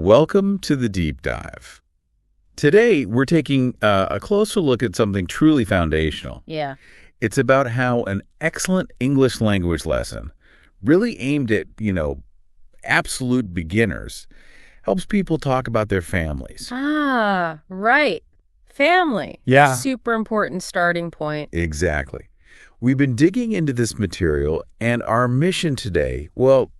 Welcome to the Deep Dive. Today, we're taking a closer look at something truly foundational. Yeah. It's about how an excellent English language lesson, really aimed at, absolute beginners, helps people talk about their families. Ah, right. Family. Yeah. Super important starting point. Exactly. We've been digging into this material, and our mission today, well,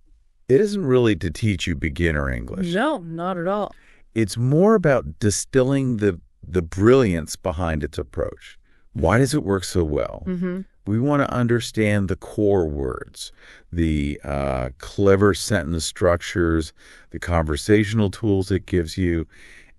it isn't really to teach you beginner English. No, not at all. It's more about distilling the brilliance behind its approach. Why does it work so well? Mm-hmm. We want to understand the core words, the clever sentence structures, the conversational tools it gives you,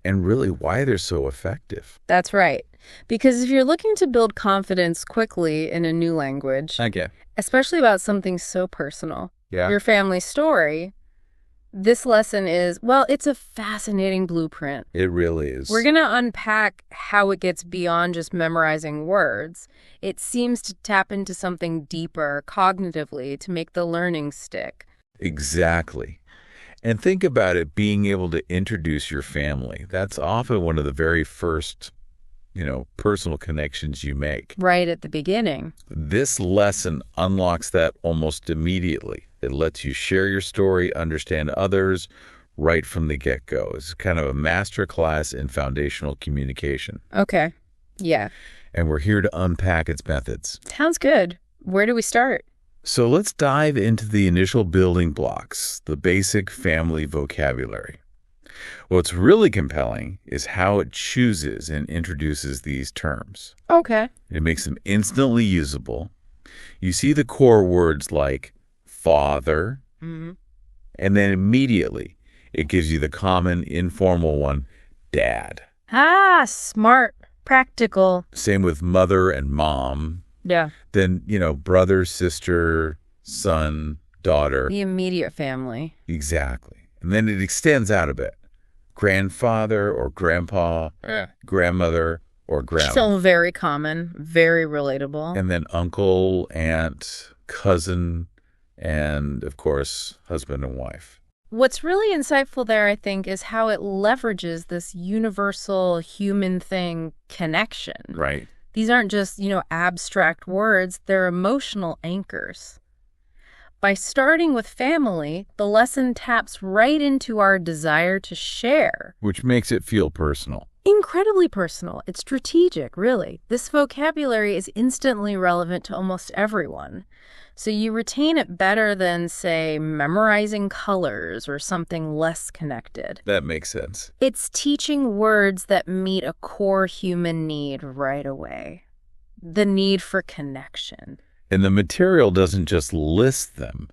and really why they're so effective. That's right. Because if you're looking to build confidence quickly in a new language, Okay. especially about something so personal, your family story, this lesson is, well, it's a fascinating blueprint. It really is. We're going to unpack how it gets beyond just memorizing words. It seems to tap into something deeper cognitively to make the learning stick. Exactly. And think about it being able to introduce your family. That's often one of the very first, personal connections you make. Right at the beginning. This lesson unlocks that almost immediately. It lets you share your story, understand others right from the get-go. It's kind of a master class in foundational communication. Okay. Yeah. And we're here to unpack its methods. Sounds good. Where do we start? So let's dive into the initial building blocks, the basic family vocabulary. What's really compelling is how it chooses and introduces these terms. Okay. It makes them instantly usable. You see the core words like father, and then immediately it gives you the common informal one, dad. Ah, smart, practical. Same with mother and mom. Yeah. Then, brother, sister, son, daughter. The immediate family. Exactly. And then it extends out a bit. Grandfather or grandpa, grandmother or grandma. Still very common, very relatable. And then uncle, aunt, cousin, and, of course, husband and wife. What's really insightful there, I think, is how it leverages this universal human thing connection. Right. These aren't just, abstract words. They're emotional anchors. By starting with family, the lesson taps right into our desire to share. Which makes it feel personal. Incredibly personal. It's strategic, really. This vocabulary is instantly relevant to almost everyone. So you retain it better than, say, memorizing colors or something less connected. That makes sense. It's teaching words that meet a core human need right away. The need for connection. And the material doesn't just list them.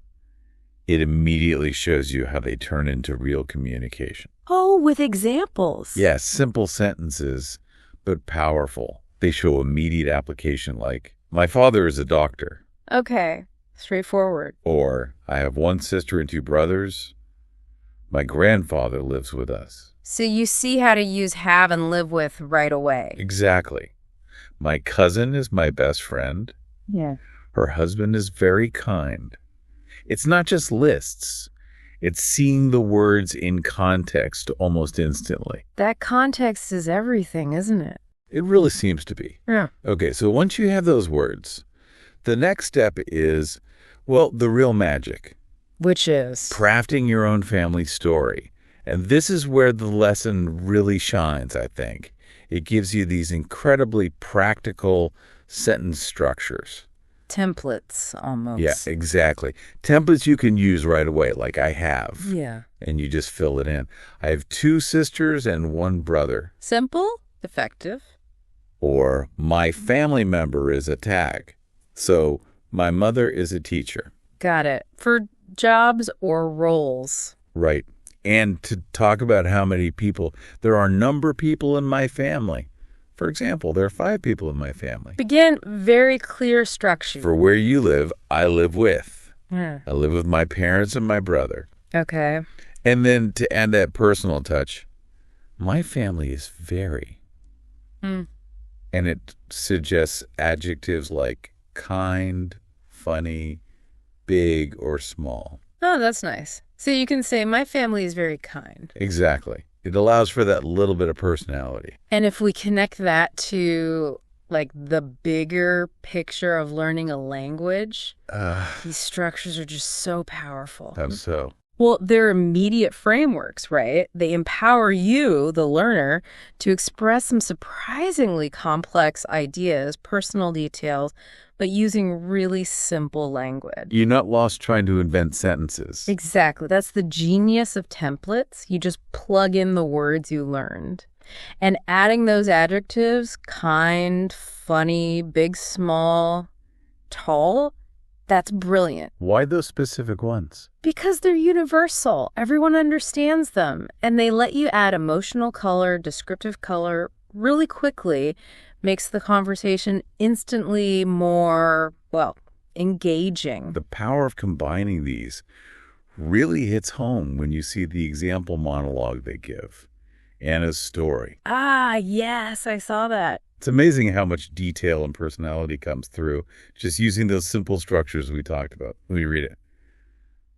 It immediately shows you how they turn into real communication. Oh, with examples. Yes, simple sentences, but powerful. They show immediate application like, my father is a doctor. Okay, straightforward. Or, I have one sister and two brothers. My grandfather lives with us. So you see how to use have and live with right away. Exactly. My cousin is my best friend. Yeah. Her husband is very kind. It's not just lists. It's seeing the words in context almost instantly. That context is everything, isn't it? It really seems to be. Yeah. Okay, so once you have those words, the next step is, well, the real magic. Which is? Crafting your own family story. And this is where the lesson really shines, I think. It gives you these incredibly practical sentence structures. Templates, almost. Yeah, exactly. Templates you can use right away, like I have. Yeah. And you just fill it in. I have two sisters and one brother. Simple, effective. Or my family member is a tag. So my mother is a teacher. Got it. For jobs or roles. Right. And to talk about how many people, there are a number of people in my family. For example, there are 5 people in my family. Begin very clear structure. For where you live, I live with. Yeah. I live with my parents and my brother. Okay. And then to add that personal touch, my family is very. And it suggests adjectives like kind, funny, big, or small. Oh, that's nice. So you can say, my family is very kind. Exactly. It allows for that little bit of personality. And if we connect that to like the bigger picture of learning a language, these structures are just so powerful. How so? Well, they're immediate frameworks, right? They empower you, the learner, to express some surprisingly complex ideas, personal details, but using really simple language. You're not lost trying to invent sentences. Exactly. That's the genius of templates. You just plug in the words you learned. And adding those adjectives, kind, funny, big, small, tall, that's brilliant. Why those specific ones? Because they're universal. Everyone understands them. And they let you add emotional color, descriptive color really quickly, makes the conversation instantly more, well, engaging. The power of combining these really hits home when you see the example monologue they give. Anna's story. Ah, yes, I saw that. It's amazing how much detail and personality comes through just using those simple structures we talked about. Let me read it.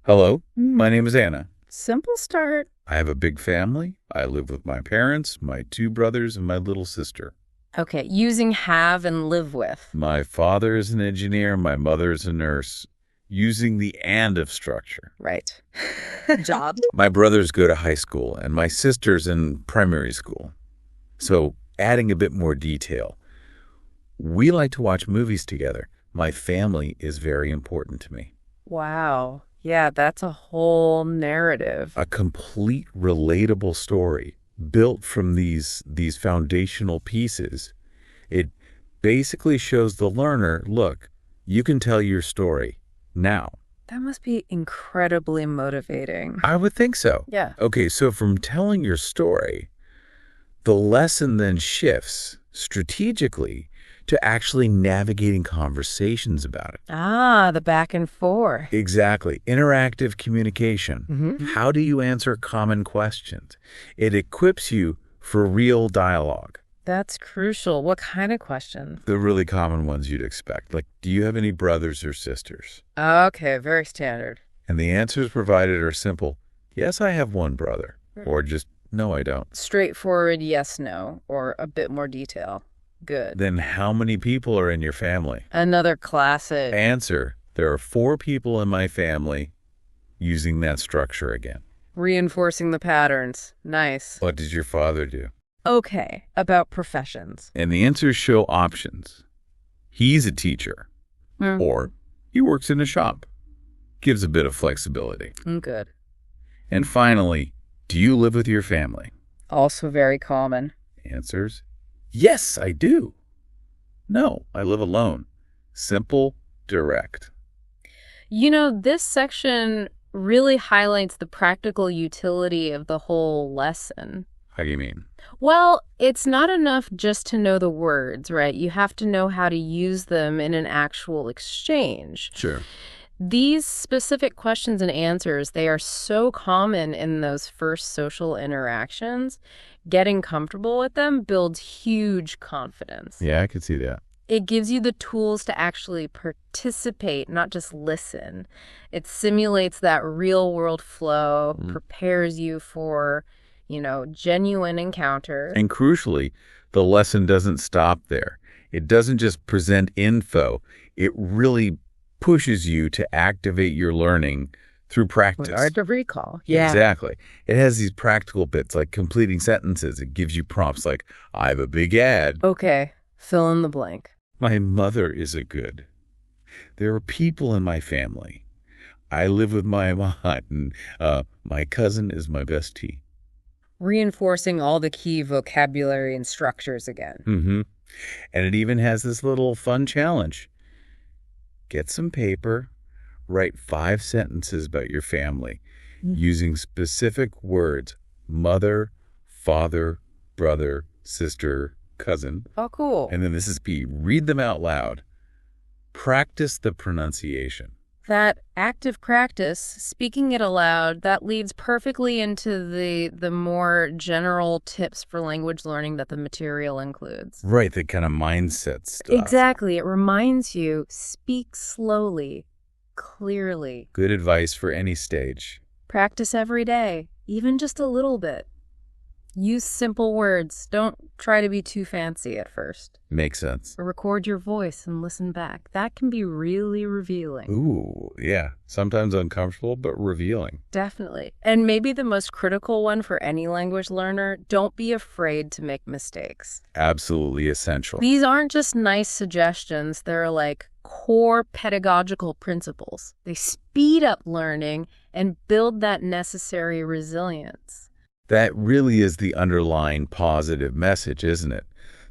Hello, my name is Anna. Simple start. I have a big family. I live with my parents, my 2 brothers, and my little sister. Okay, using have and live with. My father is an engineer. My mother is a nurse. Using the and of structure. Right. Job. My brothers go to high school, and my sister's in primary school. So adding a bit more detail. We like to watch movies together. My family is very important to me. Wow. Yeah, that's a whole narrative. A complete relatable story built from these foundational pieces. It basically shows the learner, look, you can tell your story now. That must be incredibly motivating. I would think so. Yeah. Okay, so from telling your story, the lesson then shifts strategically to actually navigating conversations about it. Ah, the back and forth. Exactly. Interactive communication. Mm-hmm. How do you answer common questions? It equips you for real dialogue. That's crucial. What kind of questions? The really common ones you'd expect, like, do you have any brothers or sisters? Okay, very standard. And the answers provided are simple. Yes, I have one brother. Or just, no, I don't. Straightforward yes, no, or a bit more detail. Good. Then how many people are in your family? Another classic. Answer, there are 4 people in my family, using that structure again. Reinforcing the patterns. Nice. What did your father do? Okay, about professions. And the answers show options. He's a teacher. Or he works in a shop. Gives a bit of flexibility. Good. And finally, do you live with your family? Also very common. Answers, yes, I do. No, I live alone. Simple, direct. You know, this section really highlights the practical utility of the whole lesson. How do you mean? Well, it's not enough just to know the words, right? You have to know how to use them in an actual exchange. Sure. These specific questions and answers, they are so common in those first social interactions. Getting comfortable with them builds huge confidence. Yeah, I could see that. It gives you the tools to actually participate, not just listen. It simulates that real-world flow, prepares you for, genuine encounters. And crucially, the lesson doesn't stop there. It doesn't just present info. It really pushes you to activate your learning through practice. Art of recall. Yeah. Exactly. It has these practical bits like completing sentences. It gives you prompts like, I have a big ad. Okay. Fill in the blank. My mother is a good. There are people in my family. I live with my aunt, and my cousin is my bestie. Reinforcing all the key vocabulary and structures again. Mm-hmm. And it even has this little fun challenge. Get some paper, write 5 sentences about your family using specific words: mother, father, brother, sister, cousin. Oh, cool. And then this is P. Read them out loud. Practice the pronunciation. That active practice, speaking it aloud, that leads perfectly into the more general tips for language learning that the material includes. Right, the kind of mindset stuff. Exactly. It reminds you, speak slowly, clearly. Good advice for any stage. Practice every day, even just a little bit. Use simple words. Don't try to be too fancy at first. Makes sense. Or record your voice and listen back. That can be really revealing. Ooh, yeah. Sometimes uncomfortable, but revealing. Definitely. And maybe the most critical one for any language learner, don't be afraid to make mistakes. Absolutely essential. These aren't just nice suggestions. They're like core pedagogical principles. They speed up learning and build that necessary resilience. That really is the underlying positive message, isn't it?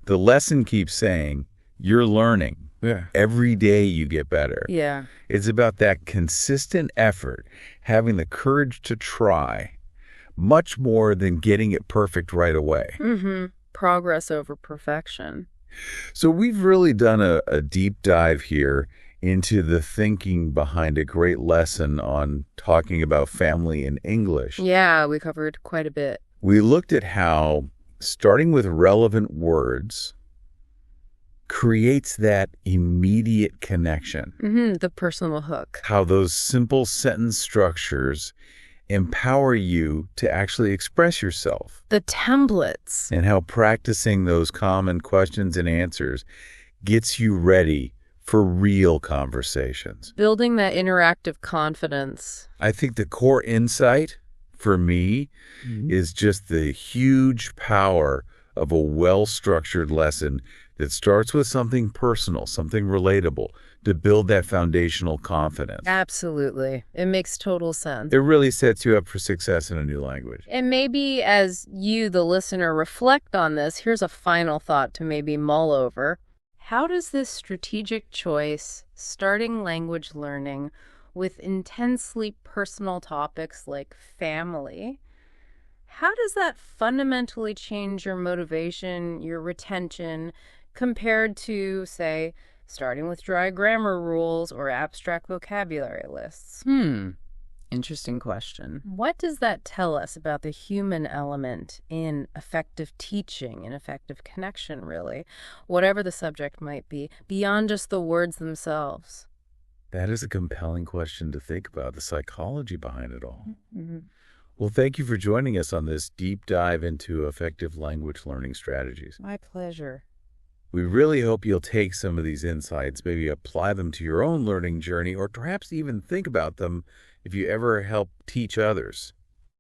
The lesson keeps saying, you're learning. Yeah. Every day you get better. Yeah. It's about that consistent effort, having the courage to try, much more than getting it perfect right away. Progress over perfection. So we've really done a deep dive here into the thinking behind a great lesson on talking about family in English. Yeah, we covered quite a bit. We looked at how starting with relevant words creates that immediate connection. The personal hook. How those simple sentence structures empower you to actually express yourself. The templates. And how practicing those common questions and answers gets you ready for real conversations. Building that interactive confidence. I think the core insight for me is just the huge power of a well-structured lesson that starts with something personal, something relatable, to build that foundational confidence. Absolutely. It makes total sense. It really sets you up for success in a new language. And maybe as you, the listener, reflect on this, here's a final thought to maybe mull over. How does this strategic choice, starting language learning with intensely personal topics like family, how does that fundamentally change your motivation, your retention, compared to, say, starting with dry grammar rules or abstract vocabulary lists? Interesting question. What does that tell us about the human element in effective teaching and effective connection, really, whatever the subject might be, beyond just the words themselves? That is a compelling question to think about, the psychology behind it all. Well, thank you for joining us on this deep dive into effective language learning strategies. My pleasure. We really hope you'll take some of these insights, maybe apply them to your own learning journey, or perhaps even think about them if you ever help teach others.